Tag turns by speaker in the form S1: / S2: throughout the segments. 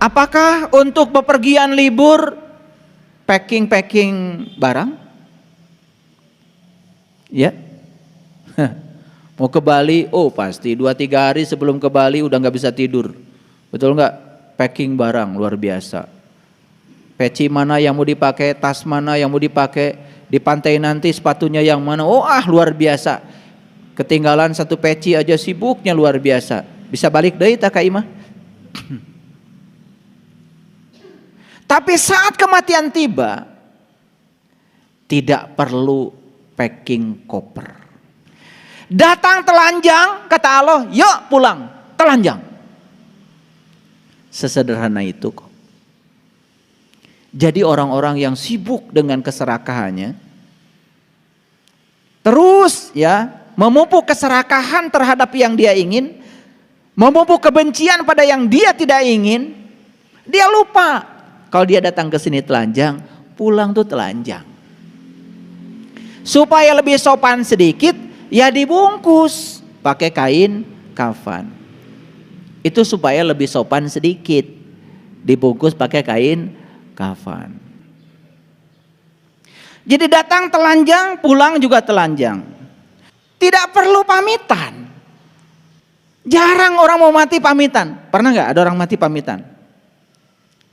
S1: Apakah untuk bepergian libur packing barang? Ya. Mau ke Bali, oh pasti 2-3 hari sebelum ke Bali udah nggak bisa tidur. Betul nggak? Packing barang luar biasa. Peci mana yang mau dipakai, tas mana yang mau dipakai, di pantai nanti sepatunya yang mana, luar biasa. Ketinggalan satu peci aja sibuknya luar biasa. Bisa balik deui tak Kak Imah? Tapi saat kematian tiba, tidak perlu packing koper. Datang telanjang, kata Allah, yuk pulang, telanjang. Sesederhana itu kok. Jadi orang-orang yang sibuk dengan keserakahannya, terus ya memupuk keserakahan terhadap yang dia ingin, memupuk kebencian pada yang dia tidak ingin, dia lupa kalau dia datang ke sini telanjang, pulang tuh telanjang. Supaya lebih sopan sedikit, ya dibungkus pakai kain kafan. Itu supaya lebih sopan sedikit, dibungkus pakai kain kafan. Jadi datang telanjang, pulang juga telanjang. Tidak perlu pamitan. Jarang orang mau mati pamitan. Pernah nggak ada orang mati pamitan?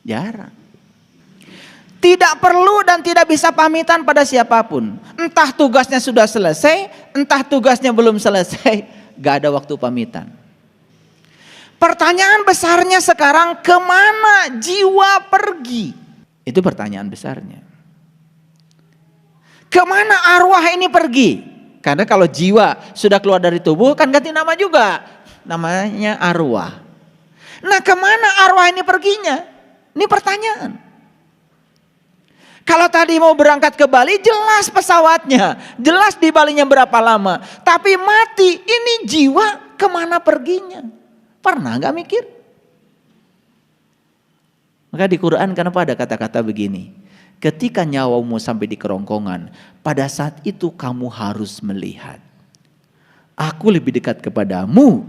S1: Jarang. Tidak perlu dan tidak bisa pamitan pada siapapun. Entah tugasnya sudah selesai, entah tugasnya belum selesai, gak ada waktu pamitan. Pertanyaan besarnya sekarang, kemana jiwa pergi? Itu pertanyaan besarnya. Kemana arwah ini pergi? Karena kalau jiwa sudah keluar dari tubuh kan ganti nama juga. Namanya arwah. Nah, kemana arwah ini perginya? Ini pertanyaan. Kalau tadi mau berangkat ke Bali, jelas pesawatnya, jelas di Balinya berapa lama. Tapi mati, ini jiwa kemana perginya? Pernah gak mikir? Maka di Quran kenapa ada kata-kata begini? Ketika nyawamu sampai di kerongkongan, pada saat itu kamu harus melihat. Aku lebih dekat kepadamu,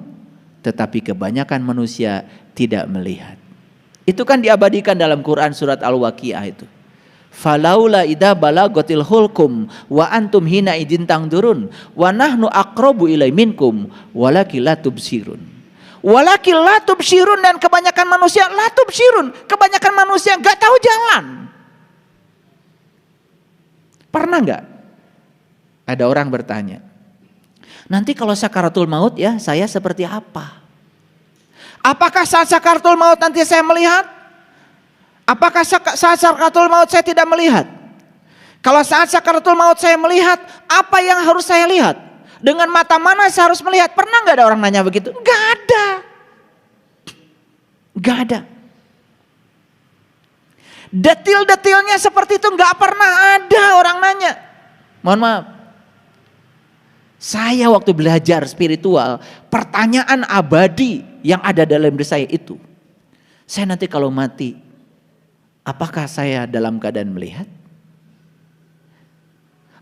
S1: tetapi kebanyakan manusia tidak melihat. Itu kan diabadikan dalam Quran surat Al-Waqiah itu. Falaula idza balagatil hulkum wa antum hina idin tangdurun wa nahnu aqrabu ilai minkum walakin la tubsirun. Walakin la tubsirun, dan kebanyakan manusia la tubsirun, kebanyakan manusia enggak tahu jalan. Pernah enggak ada orang bertanya, nanti kalau sakaratul maut ya saya seperti apa? Apakah saat sakaratul maut nanti saya melihat? Apakah saat sakaratul maut saya tidak melihat? Kalau saat sakaratul maut saya melihat, apa yang harus saya lihat? Dengan mata mana saya harus melihat? Pernah gak ada orang nanya begitu? Gak ada. Gak ada. Detil-detilnya seperti itu gak pernah ada orang nanya. Mohon maaf. Saya waktu belajar spiritual, pertanyaan abadi yang ada dalam diri saya itu, saya nanti kalau mati, apakah saya dalam keadaan melihat?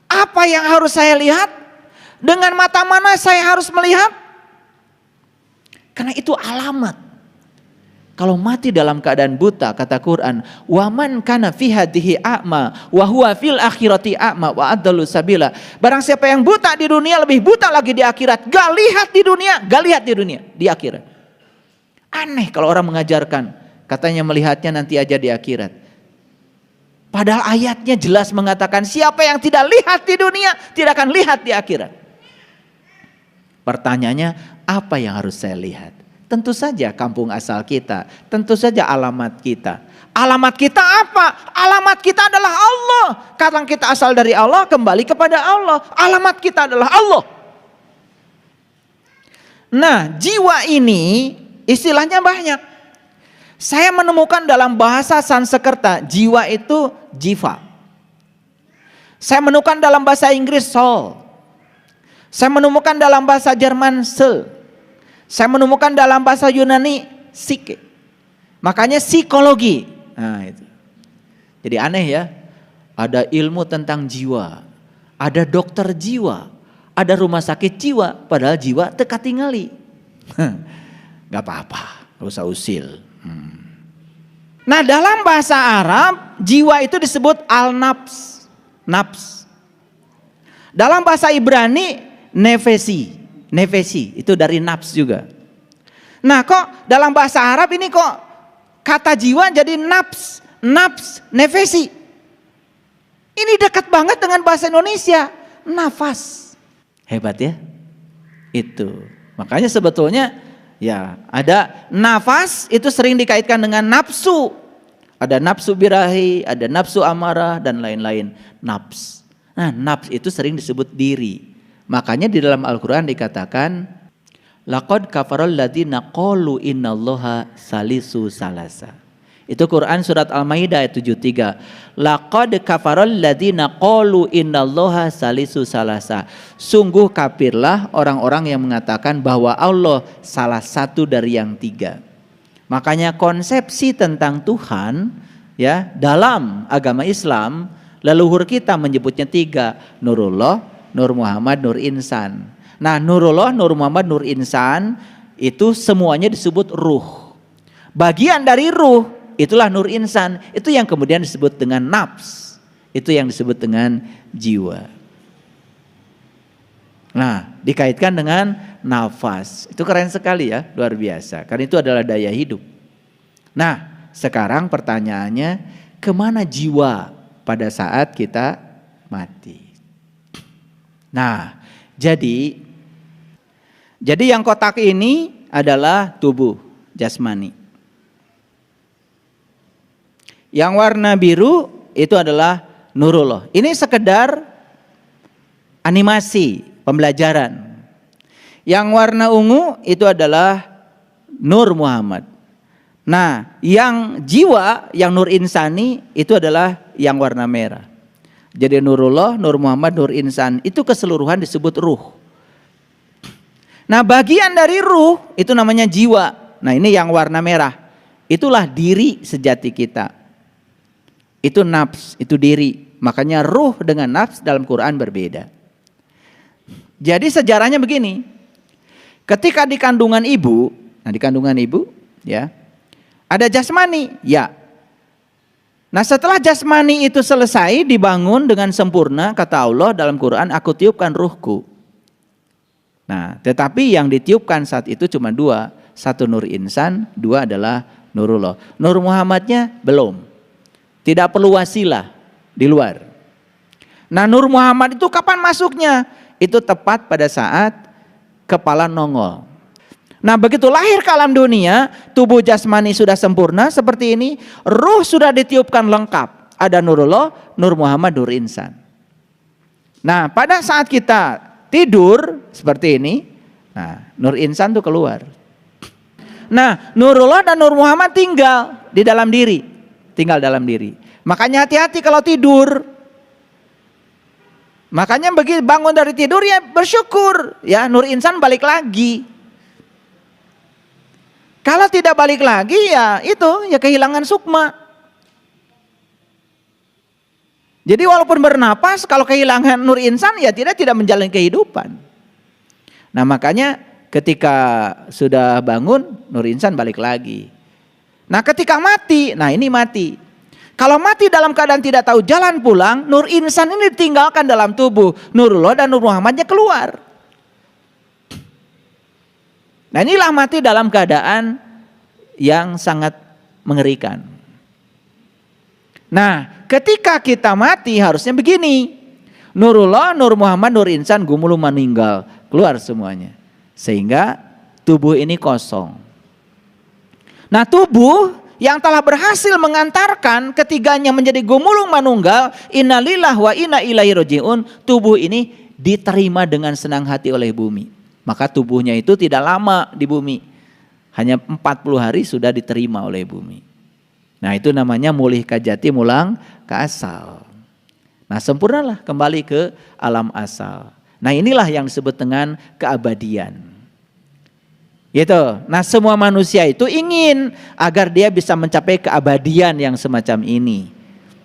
S1: Apa yang harus saya lihat? Dengan mata mana saya harus melihat? Karena itu alamat. Kalau mati dalam keadaan buta, kata Quran, "Waman kana fi hadhihi a'ma wa huwa fil akhirati a'ma wa adallu sabila." Barang siapa yang buta di dunia lebih buta lagi di akhirat. Gak lihat di dunia, gak lihat di dunia, di akhirat. Aneh kalau orang mengajarkan, katanya melihatnya nanti aja di akhirat. Padahal ayatnya jelas mengatakan siapa yang tidak lihat di dunia tidak akan lihat di akhirat. Pertanyaannya, apa yang harus saya lihat? Tentu saja kampung asal kita, tentu saja alamat kita. Alamat kita apa? Alamat kita adalah Allah. Karena kita asal dari Allah, kembali kepada Allah. Alamat kita adalah Allah. Nah, jiwa ini istilahnya banyak. Saya menemukan dalam bahasa Sanskerta, jiwa itu jiva. Saya menemukan dalam bahasa Inggris soul. Saya menemukan dalam bahasa Jerman soul. Saya menemukan dalam bahasa Yunani psyche. Makanya psikologi. Nah, itu. Jadi aneh ya. Ada ilmu tentang jiwa, ada dokter jiwa, ada rumah sakit jiwa, padahal jiwa teka tingali. Gak apa-apa, gak usah usil. Nah, dalam bahasa Arab, jiwa itu disebut al-nafs, nafs. Dalam bahasa Ibrani, nefesi, itu dari nafs juga. Nah, kok dalam bahasa Arab ini kok kata jiwa jadi nafs, nefesi. Ini dekat banget dengan bahasa Indonesia, nafas. Hebat ya? Itu. Makanya sebetulnya ya, ada nafas itu sering dikaitkan dengan nafsu. Ada nafsu birahi, ada nafsu amarah dan lain-lain. Nafs. Nah, nafs itu sering disebut diri. Makanya di dalam Al-Qur'an dikatakan laqad kafaral ladzina qalu innallaha salisu salasa. Itu Quran surat Al-Maidah ayat 73. Laqad kafaral ladzina qalu innallaha salisu salasa. Sungguh kafirlah orang-orang yang mengatakan bahwa Allah salah satu dari yang tiga. Makanya konsepsi tentang Tuhan ya dalam agama Islam leluhur kita menyebutnya tiga, Nurullah, Nur Muhammad, Nur Insan. Nah, Nurullah, Nur Muhammad, Nur Insan itu semuanya disebut ruh. Bagian dari ruh itulah Nur Insan, itu yang kemudian disebut dengan nafs, itu yang disebut dengan jiwa. Nah, dikaitkan dengan nafas, itu keren sekali ya, luar biasa, karena itu adalah daya hidup. Nah, sekarang pertanyaannya, kemana jiwa pada saat kita mati? Nah, jadi yang kotak ini adalah tubuh jasmani. Yang warna biru itu adalah Nurullah. Ini sekedar animasi, pembelajaran. Yang warna ungu itu adalah Nur Muhammad. Nah, yang jiwa, yang Nur Insani itu adalah yang warna merah. Jadi Nurullah, Nur Muhammad, Nur Insan itu keseluruhan disebut ruh. Nah, bagian dari ruh itu namanya jiwa. Nah, ini yang warna merah. Itulah diri sejati kita. Itu nafs, itu diri. Makanya ruh dengan nafs dalam Quran berbeda. Jadi sejarahnya begini. Ketika di kandungan ibu, nah di kandungan ibu ya, ada jasmani, ya. Nah, setelah jasmani itu selesai dibangun dengan sempurna, kata Allah dalam Quran, aku tiupkan ruhku. Nah, tetapi yang ditiupkan saat itu cuma dua. Satu Nur Insan, dua adalah Nurullah. Nur Muhammadnya belum. Tidak perlu wasilah di luar. Nah, Nur Muhammad itu kapan masuknya? Itu tepat pada saat kepala nongol. Nah, begitu lahir ke alam dunia, tubuh jasmani sudah sempurna seperti ini, ruh sudah ditiupkan lengkap. Ada Nurullah, Nur Muhammad, Nur Insan. Nah, pada saat kita tidur seperti ini, nah, Nur Insan itu keluar. Nah, Nurullah dan Nur Muhammad tinggal di dalam diri. Tinggal dalam diri. Makanya hati-hati kalau tidur. Makanya begitu bangun dari tidur ya bersyukur. Ya, Nur Insan balik lagi. Kalau tidak balik lagi ya itu ya kehilangan sukma. Jadi walaupun bernapas kalau kehilangan Nur Insan ya tidak menjalani kehidupan. Nah, makanya ketika sudah bangun Nur Insan balik lagi. Nah, ketika mati, nah ini mati. Kalau mati dalam keadaan tidak tahu jalan pulang, Nur Insan ini ditinggalkan dalam tubuh. Nurullah dan Nur Muhammadnya keluar. Nah, inilah mati dalam keadaan yang sangat mengerikan. Nah, ketika kita mati harusnya begini. Nurullah, Nur Muhammad, Nur Insan gumulu meninggal. Keluar semuanya. Sehingga tubuh ini kosong. Nah, tubuh yang telah berhasil mengantarkan ketiganya menjadi gumulung manunggal, innalillah wa inna ilaihi rajiun, tubuh ini diterima dengan senang hati oleh bumi. Maka tubuhnya itu tidak lama di bumi. Hanya 40 hari sudah diterima oleh bumi. Nah, itu namanya mulih kajati mulang ke asal. Nah, sempurnalah kembali ke alam asal. Nah, inilah yang disebut dengan keabadian. Gitu. Nah, semua manusia itu ingin agar dia bisa mencapai keabadian yang semacam ini.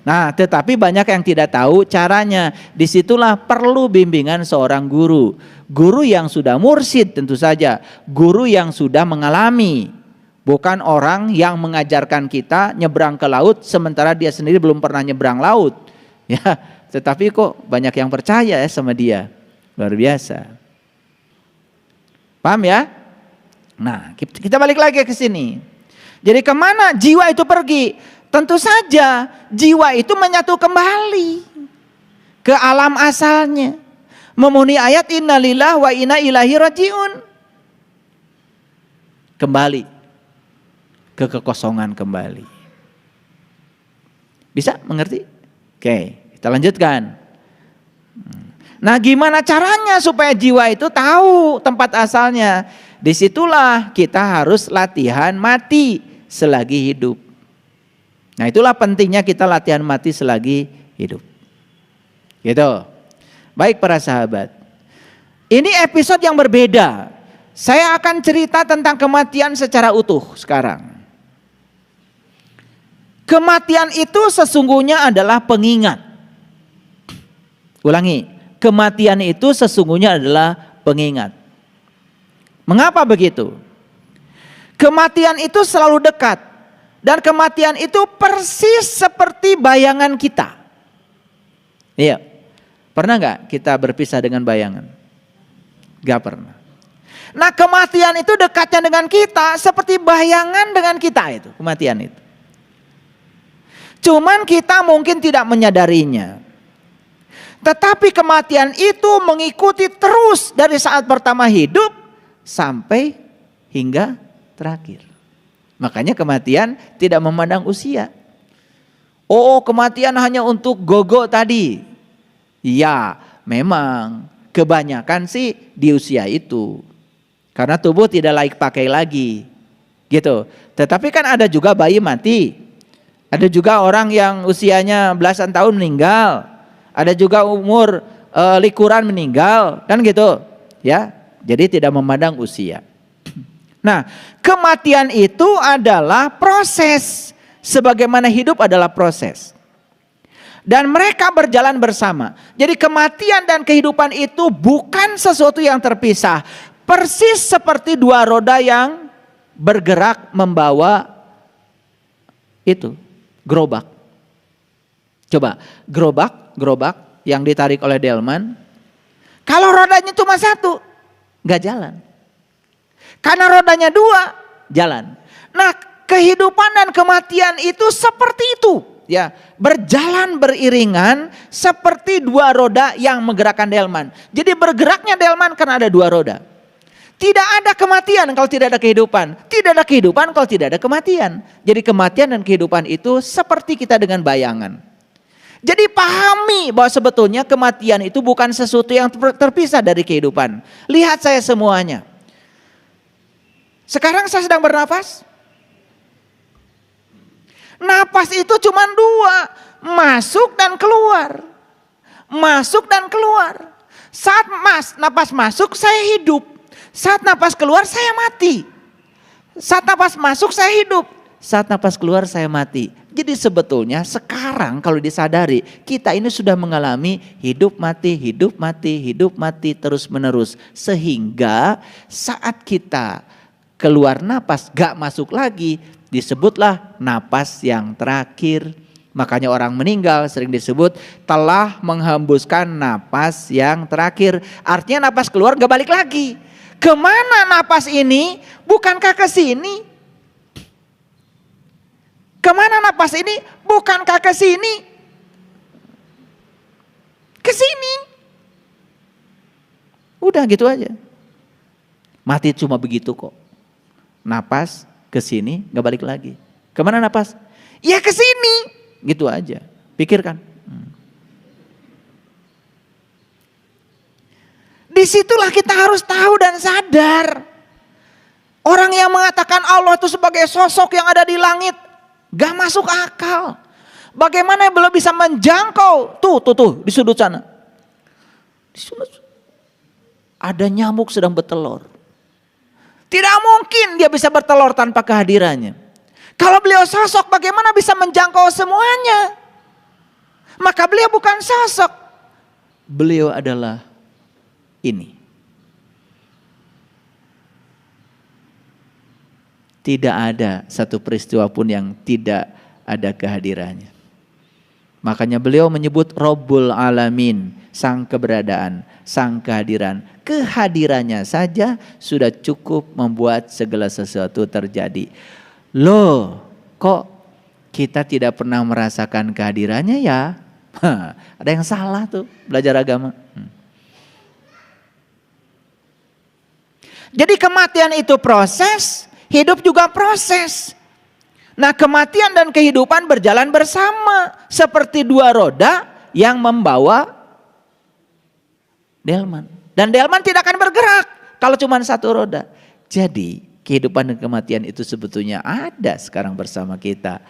S1: Nah, tetapi banyak yang tidak tahu caranya. Disitulah perlu bimbingan seorang guru. Guru yang sudah mursyid tentu saja. Guru yang sudah mengalami. Bukan orang yang mengajarkan kita nyebrang ke laut sementara dia sendiri belum pernah nyebrang laut. Ya, tetapi kok banyak yang percaya ya sama dia. Luar biasa. Paham ya? Nah, kita balik lagi ke sini. Jadi kemana jiwa itu pergi? Tentu saja jiwa itu menyatu kembali ke alam asalnya. Memenuhi ayat innalillahi wa inna ilaihi rajiun. Kembali ke kekosongan kembali. Bisa mengerti? Oke, kita lanjutkan. Nah, gimana caranya supaya jiwa itu tahu tempat asalnya? Disitulah kita harus latihan mati selagi hidup. Nah, itulah pentingnya kita latihan mati selagi hidup. Gitu. Baik para sahabat. Ini episode yang berbeda. Saya akan cerita tentang kematian secara utuh sekarang. Kematian itu sesungguhnya adalah pengingat. Ulangi, kematian itu sesungguhnya adalah pengingat. Mengapa begitu? Kematian itu selalu dekat. Dan kematian itu persis seperti bayangan kita. Iya. Pernah gak kita berpisah dengan bayangan? Gak pernah. Nah, kematian itu dekatnya dengan kita seperti bayangan dengan kita itu. Kematian itu. Cuman kita mungkin tidak menyadarinya. Tetapi kematian itu mengikuti terus dari saat pertama hidup sampai hingga terakhir. Makanya kematian tidak memandang usia. Oh, kematian hanya untuk gogo tadi. Ya, memang kebanyakan sih di usia itu. Karena tubuh tidak layak pakai lagi. Gitu. Tetapi kan ada juga bayi mati. Ada juga orang yang usianya belasan tahun meninggal. Ada juga umur likuran meninggal, kan gitu. Ya. Jadi tidak memandang usia. Nah, kematian itu adalah proses. Sebagaimana hidup adalah proses. Dan mereka berjalan bersama. Jadi kematian dan kehidupan itu bukan sesuatu yang terpisah. Persis seperti dua roda yang bergerak membawa itu gerobak. Coba gerobak yang ditarik oleh delman. Kalau rodanya cuma satu, nggak jalan. Karena rodanya dua, jalan. Nah, kehidupan dan kematian itu seperti itu. Ya, berjalan beriringan seperti dua roda yang menggerakkan delman. Jadi bergeraknya delman karena ada dua roda. Tidak ada kematian kalau tidak ada kehidupan. Tidak ada kehidupan kalau tidak ada kematian. Jadi kematian dan kehidupan itu seperti kita dengan bayangan. Jadi pahami bahwa sebetulnya kematian itu bukan sesuatu yang terpisah dari kehidupan. Lihat saya semuanya. Sekarang saya sedang bernafas. Napas itu cuma dua. Masuk dan keluar. Masuk dan keluar. Saat napas masuk saya hidup. Saat napas keluar saya mati. Saat napas masuk saya hidup. Saat napas keluar saya mati. Jadi sebetulnya sekarang kalau disadari kita ini sudah mengalami hidup mati, hidup mati, hidup mati terus menerus. Sehingga saat kita keluar napas gak masuk lagi disebutlah napas yang terakhir. Makanya orang meninggal sering disebut telah menghembuskan napas yang terakhir. Artinya napas keluar gak balik lagi. Kemana napas ini? Bukankah ke sini? Kemana napas ini? Bukankah ke sini? Ke sini. Udah gitu aja. Mati cuma begitu kok. Napas ke sini gak balik lagi. Kemana napas? Ya ke sini. Gitu aja. Pikirkan. Disitulah kita harus tahu dan sadar. Orang yang mengatakan Allah itu sebagai sosok yang ada di langit. Gak masuk akal. Bagaimana belum bisa menjangkau. Tuh di sudut sana. Di sudut. Ada nyamuk sedang bertelur. Tidak mungkin dia bisa bertelur tanpa kehadirannya. Kalau beliau sosok bagaimana bisa menjangkau semuanya. Maka beliau bukan sosok. Beliau adalah ini. Tidak ada satu peristiwa pun yang tidak ada kehadirannya. Makanya beliau menyebut Rabbul Alamin, sang keberadaan, sang kehadiran. Kehadirannya saja sudah cukup membuat segala sesuatu terjadi. Loh, kok kita tidak pernah merasakan kehadirannya ya? Ada yang salah tuh belajar agama. Jadi kematian itu proses, hidup juga proses. Nah, kematian dan kehidupan berjalan bersama seperti dua roda yang membawa delman. Dan delman tidak akan bergerak kalau cuma satu roda. Jadi kehidupan dan kematian itu sebetulnya ada sekarang bersama kita.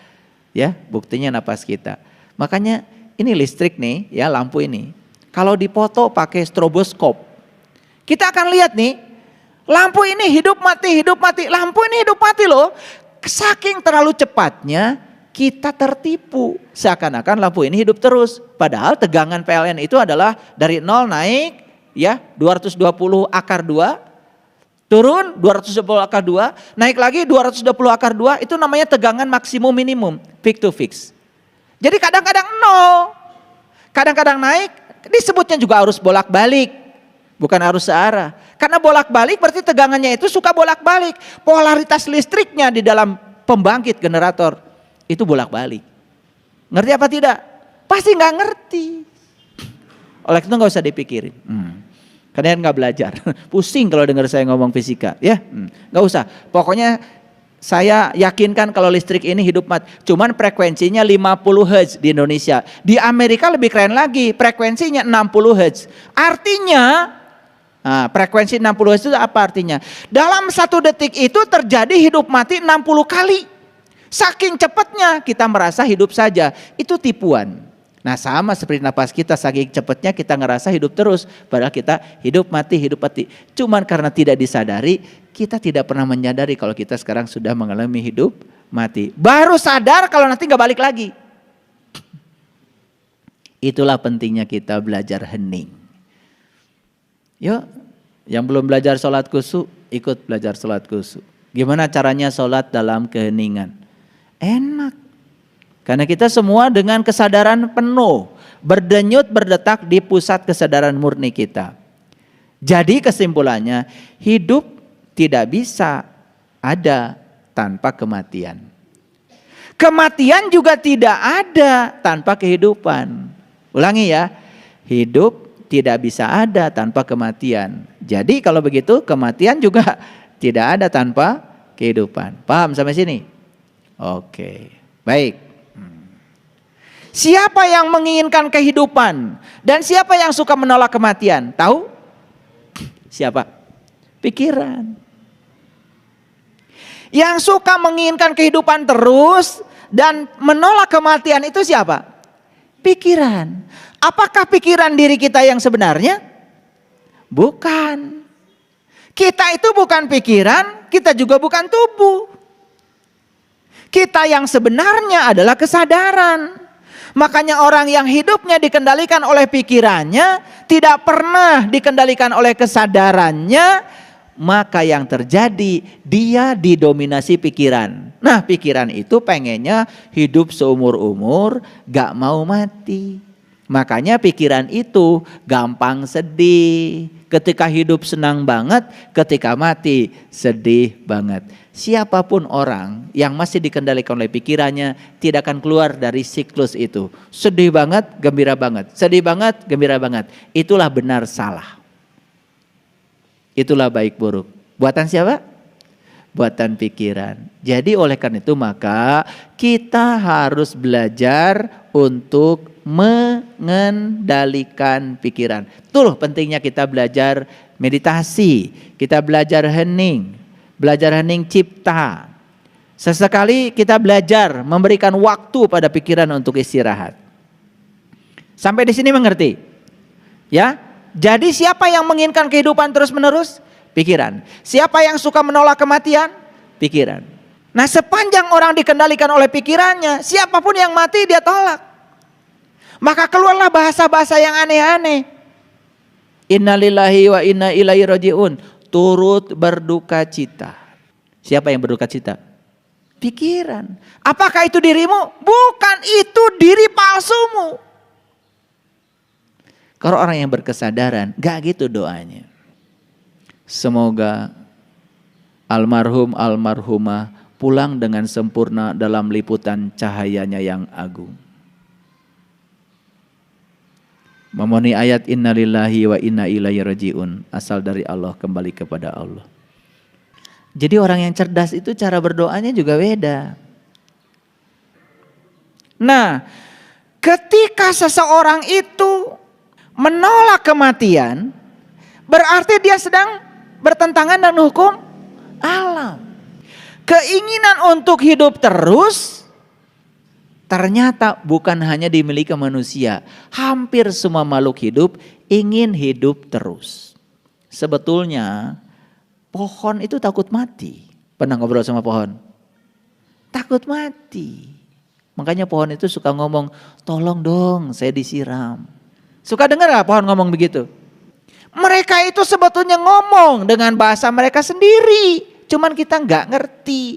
S1: Ya, buktinya napas kita. Makanya ini listrik nih, ya lampu ini. Kalau dipoto pakai stroboskop, kita akan lihat nih, lampu ini hidup mati, lampu ini hidup mati loh. Saking terlalu cepatnya kita tertipu. Seakan-akan lampu ini hidup terus. Padahal tegangan PLN itu adalah dari 0 naik ya 220 akar 2. Turun 220 akar 2. Naik lagi 220 akar 2. Itu namanya tegangan maksimum minimum. Peak to fix. Jadi kadang-kadang 0. Kadang-kadang naik. Disebutnya juga arus bolak-balik. Bukan arus searah. Karena bolak-balik berarti tegangannya itu suka bolak-balik. Polaritas listriknya di dalam pembangkit generator itu bolak-balik. Ngerti apa tidak? Pasti nggak ngerti. Oleh itu nggak usah dipikirin. Kalian nggak belajar. Pusing kalau dengar saya ngomong fisika, ya. Nggak usah. Pokoknya saya yakinkan kalau listrik ini hidup mati. Cuman frekuensinya 50 Hz di Indonesia. Di Amerika lebih keren lagi. Frekuensinya 60 Hz. Artinya frekuensi 60 Hz itu apa artinya? Dalam 1 detik itu terjadi hidup mati 60 kali. Saking cepatnya kita merasa hidup saja. Itu tipuan. Nah, sama seperti napas kita, saking cepatnya kita ngerasa hidup terus. Padahal kita hidup mati. Cuman karena tidak disadari, kita tidak pernah menyadari kalau kita sekarang sudah mengalami hidup mati. Baru sadar kalau nanti gak balik lagi. Itulah pentingnya kita belajar hening. Yuk, yang belum belajar sholat khusyuk, ikut belajar sholat khusyuk. Gimana caranya sholat dalam keheningan? Enak. Karena kita semua dengan kesadaran penuh, berdenyut berdetak di pusat kesadaran murni kita. Jadi kesimpulannya, hidup tidak bisa ada tanpa kematian. Kematian juga tidak ada tanpa kehidupan. Ulangi ya, hidup tidak bisa ada tanpa kematian. Jadi kalau begitu kematian juga tidak ada tanpa kehidupan. Paham sampai sini? Oke, baik. Siapa yang menginginkan kehidupan dan siapa yang suka menolak kematian? Tahu? Siapa? Pikiran. Yang suka menginginkan kehidupan terus dan menolak kematian itu siapa? Pikiran. Apakah pikiran diri kita yang sebenarnya? Bukan. Kita itu bukan pikiran, kita juga bukan tubuh. Kita yang sebenarnya adalah kesadaran. Makanya orang yang hidupnya dikendalikan oleh pikirannya, tidak pernah dikendalikan oleh kesadarannya, maka yang terjadi dia didominasi pikiran. Nah, pikiran itu pengennya hidup seumur-umur, gak mau mati. Makanya pikiran itu gampang sedih. Ketika hidup senang banget, ketika mati sedih banget. Siapapun orang yang masih dikendalikan oleh pikirannya tidak akan keluar dari siklus itu. Sedih banget, gembira banget. Sedih banget, gembira banget. Itulah benar salah. Itulah baik buruk. Buatan siapa? Buatan pikiran. Jadi oleh karena itu maka kita harus belajar untuk mengendalikan pikiran. Tuh pentingnya kita belajar meditasi, kita belajar hening cipta. Sesekali kita belajar memberikan waktu pada pikiran untuk istirahat. Sampai di sini mengerti? Ya. Jadi siapa yang menginginkan kehidupan terus-menerus? Pikiran. Siapa yang suka menolak kematian? Pikiran. Nah, sepanjang orang dikendalikan oleh pikirannya, siapapun yang mati dia tolak. Maka keluarlah bahasa-bahasa yang aneh-aneh. Innalillahi wa inna ilaihi raji'un. Turut berduka cita. Siapa yang berduka cita? Pikiran. Apakah itu dirimu? Bukan, itu diri palsumu. Kalau orang yang berkesadaran, gak gitu doanya. Semoga almarhum almarhumah pulang dengan sempurna dalam liputan cahayanya yang agung. Memenuhi ayat innalillahi wa inna ilaihi rajiun, asal dari Allah kembali kepada Allah. Jadi orang yang cerdas itu cara berdoanya juga beda. Nah, ketika seseorang itu menolak kematian, berarti dia sedang bertentangan dengan hukum alam. Keinginan untuk hidup terus ternyata bukan hanya dimiliki manusia. Hampir semua makhluk hidup ingin hidup terus. Sebetulnya pohon itu takut mati. Pernah ngobrol sama pohon? Takut mati. Makanya pohon itu suka ngomong, tolong dong saya disiram. Suka dengar gak pohon ngomong begitu? Mereka itu sebetulnya ngomong dengan bahasa mereka sendiri. Cuman kita gak ngerti.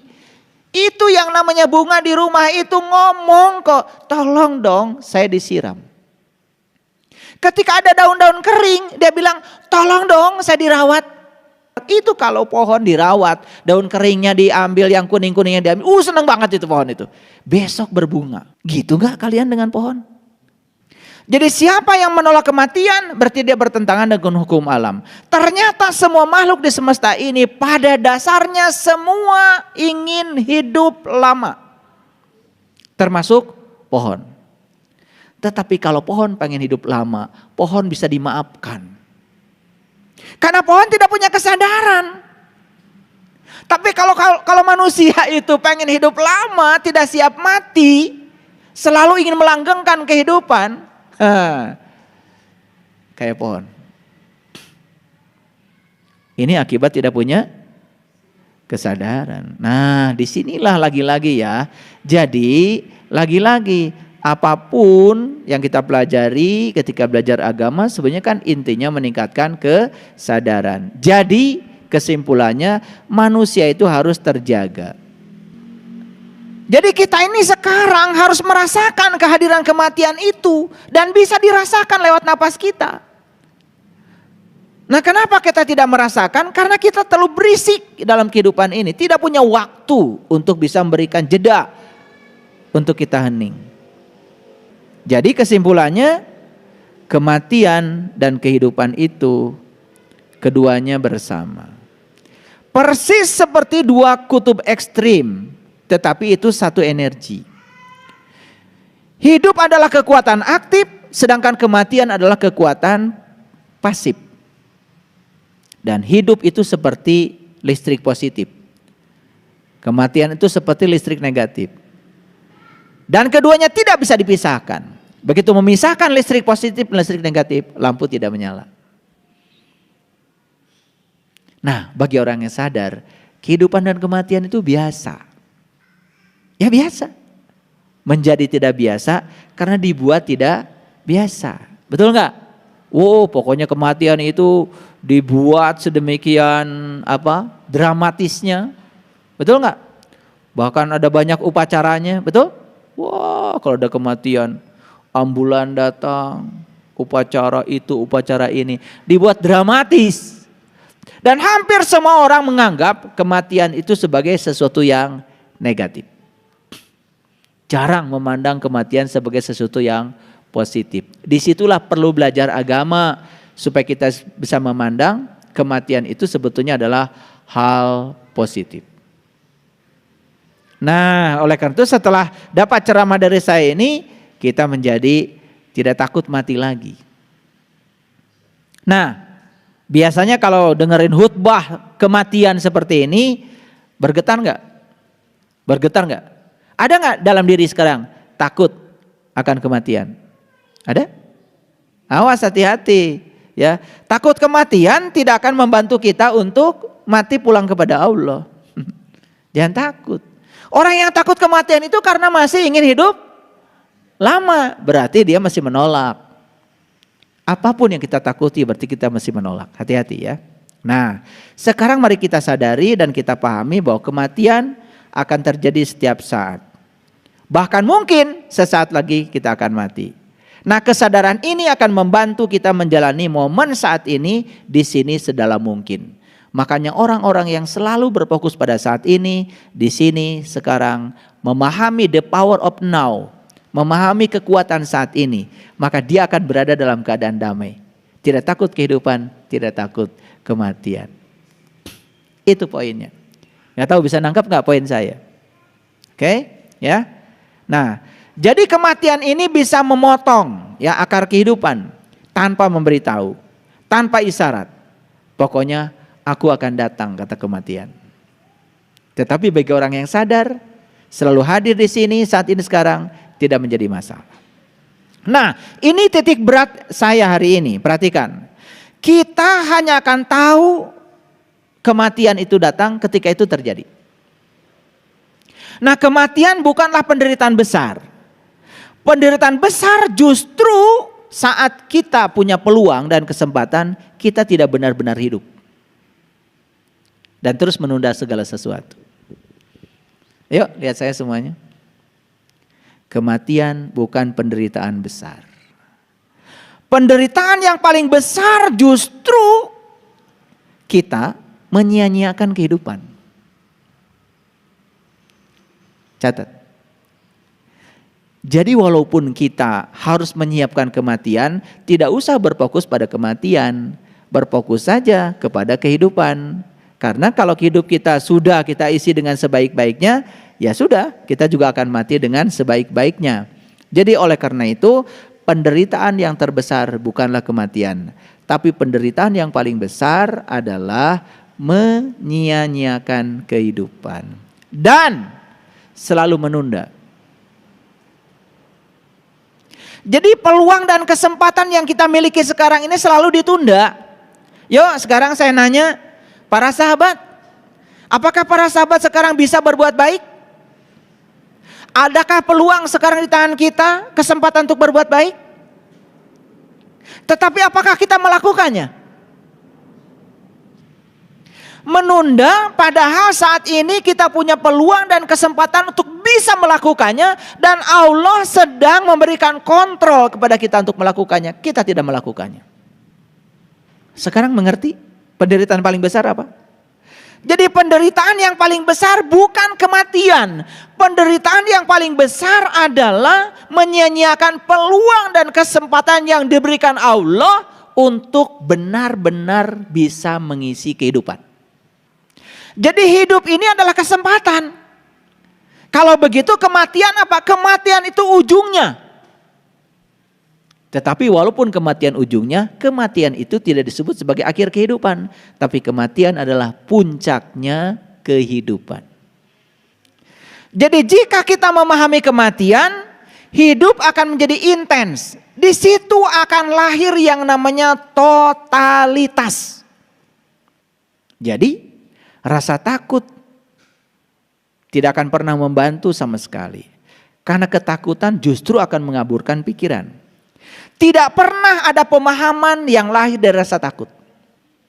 S1: Itu yang namanya bunga di rumah itu ngomong kok, tolong dong saya disiram. Ketika ada daun-daun kering, dia bilang, tolong dong saya dirawat. Itu kalau pohon dirawat, daun keringnya diambil, yang kuning-kuningnya diambil, seneng banget itu pohon itu. Besok berbunga. Gitu gak kalian dengan pohon? Jadi siapa yang menolak kematian, berarti dia bertentangan dengan hukum alam. Ternyata semua makhluk di semesta ini pada dasarnya semua ingin hidup lama. Termasuk pohon. Tetapi kalau pohon pengen hidup lama, pohon bisa dimaafkan. Karena pohon tidak punya kesadaran. Tapi kalau manusia itu pengen hidup lama, tidak siap mati, selalu ingin melanggengkan kehidupan, kayak pohon. Ini akibat tidak punya kesadaran. Nah, disinilah lagi-lagi ya. Jadi lagi-lagi apapun yang kita pelajari ketika belajar agama sebenarnya kan intinya meningkatkan kesadaran. Jadi kesimpulannya manusia itu harus terjaga. Jadi kita ini sekarang harus merasakan kehadiran kematian itu dan bisa dirasakan lewat napas kita. Nah, kenapa kita tidak merasakan? Karena kita terlalu berisik dalam kehidupan ini, tidak punya waktu untuk bisa memberikan jeda untuk kita hening. Jadi kesimpulannya kematian dan kehidupan itu keduanya bersama. Persis seperti dua kutub ekstrim. Tetapi itu satu energi. Hidup adalah kekuatan aktif, sedangkan kematian adalah kekuatan pasif. Dan hidup itu seperti listrik positif. Kematian itu seperti listrik negatif. Dan keduanya tidak bisa dipisahkan. Begitu memisahkan listrik positif dan listrik negatif, lampu tidak menyala. Nah, bagi orang yang sadar, kehidupan dan kematian itu biasa. Ya biasa. Menjadi tidak biasa karena dibuat tidak biasa. Betul nggak? Pokoknya kematian itu dibuat sedemikian dramatisnya. Betul nggak? Bahkan ada banyak upacaranya, betul? Kalau ada kematian, ambulan datang, upacara itu, upacara ini, dibuat dramatis. Dan hampir semua orang menganggap kematian itu sebagai sesuatu yang negatif. Jarang memandang kematian sebagai sesuatu yang positif. Disitulah perlu belajar agama supaya kita bisa memandang kematian itu sebetulnya adalah hal positif. Nah, oleh karena itu setelah dapat ceramah dari saya ini, kita menjadi tidak takut mati lagi. Nah, biasanya kalau dengerin khutbah kematian seperti ini, bergetar nggak? Bergetar nggak? Ada nggak dalam diri sekarang takut akan kematian? Ada? Awas, hati-hati ya. Takut kematian tidak akan membantu kita untuk mati pulang kepada Allah. Jangan takut. Orang yang takut kematian itu karena masih ingin hidup lama, berarti dia masih menolak. Apapun yang kita takuti berarti kita masih menolak. Hati-hati ya. Nah, sekarang mari kita sadari dan kita pahami bahwa kematian akan terjadi setiap saat. Bahkan mungkin sesaat lagi kita akan mati. Nah, kesadaran ini akan membantu kita menjalani momen saat ini di sini sedalam mungkin. Makanya orang-orang yang selalu berfokus pada saat ini, di sini, sekarang, memahami the power of now, memahami kekuatan saat ini, maka dia akan berada dalam keadaan damai. Tidak takut kehidupan, tidak takut kematian. Itu poinnya. Nggak tahu bisa nangkap nggak poin saya? Oke, ya. Nah, jadi kematian ini bisa memotong ya akar kehidupan tanpa memberitahu, tanpa isyarat. Pokoknya aku akan datang, kata kematian. Tetapi bagi orang yang sadar, selalu hadir di sini saat ini sekarang, tidak menjadi masalah. Nah, ini titik berat saya hari ini. Perhatikan, kita hanya akan tahu kematian itu datang ketika itu terjadi. Nah, kematian bukanlah penderitaan besar. Penderitaan besar justru saat kita punya peluang dan kesempatan, kita tidak benar-benar hidup. Dan terus menunda segala sesuatu. Yuk, lihat saya semuanya. Kematian bukan penderitaan besar. Penderitaan yang paling besar justru kita menyia-nyiakan kehidupan. Catat. Jadi walaupun kita harus menyiapkan kematian, tidak usah berfokus pada kematian. Berfokus saja kepada kehidupan. Karena kalau hidup kita sudah kita isi dengan sebaik-baiknya, ya sudah, kita juga akan mati dengan sebaik-baiknya. Jadi oleh karena itu, penderitaan yang terbesar bukanlah kematian, tapi penderitaan yang paling besar adalah menyia-nyiakan kehidupan dan selalu menunda. Jadi peluang dan kesempatan yang kita miliki sekarang ini selalu ditunda. Yuk, sekarang saya nanya, para sahabat, apakah para sahabat sekarang bisa berbuat baik? Adakah peluang sekarang di tangan kita, kesempatan untuk berbuat baik? Tetapi apakah kita melakukannya? Menunda padahal saat ini kita punya peluang dan kesempatan untuk bisa melakukannya. Dan Allah sedang memberikan kontrol kepada kita untuk melakukannya. Kita tidak melakukannya. Sekarang mengerti penderitaan paling besar apa? Jadi penderitaan yang paling besar bukan kematian. Penderitaan yang paling besar adalah menyia-nyiakan peluang dan kesempatan yang diberikan Allah untuk benar-benar bisa mengisi kehidupan. Jadi hidup ini adalah kesempatan. Kalau begitu kematian apa? Kematian itu ujungnya. Tetapi walaupun kematian ujungnya, kematian itu tidak disebut sebagai akhir kehidupan. Tapi kematian adalah puncaknya kehidupan. Jadi jika kita memahami kematian, hidup akan menjadi intens. Di situ akan lahir yang namanya totalitas. Jadi rasa takut tidak akan pernah membantu sama sekali. Karena ketakutan justru akan mengaburkan pikiran. Tidak pernah ada pemahaman yang lahir dari rasa takut.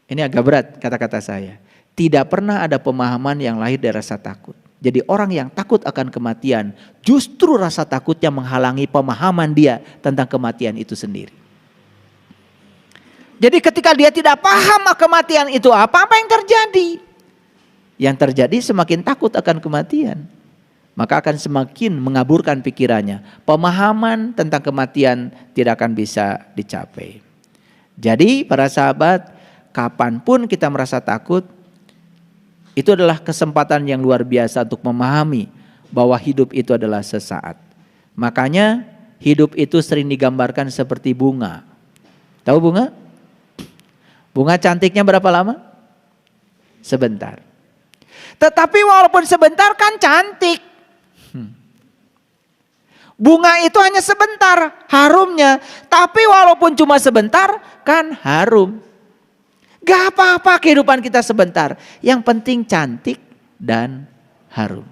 S1: Ini agak berat kata-kata saya. Tidak pernah ada pemahaman yang lahir dari rasa takut. Jadi orang yang takut akan kematian, justru rasa takutnya menghalangi pemahaman dia tentang kematian itu sendiri. Jadi ketika dia tidak paham kematian itu apa yang terjadi? Yang terjadi semakin takut akan kematian. Maka akan semakin mengaburkan pikirannya. Pemahaman tentang kematian tidak akan bisa dicapai. Jadi para sahabat, kapanpun kita merasa takut, itu adalah kesempatan yang luar biasa untuk memahami bahwa hidup itu adalah sesaat. Makanya hidup itu sering digambarkan seperti bunga. Tahu bunga? Bunga cantiknya berapa lama? Sebentar. Tetapi walaupun sebentar kan cantik. Bunga itu hanya sebentar harumnya. Tapi walaupun cuma sebentar kan harum. Gak apa-apa kehidupan kita sebentar. Yang penting cantik dan harum.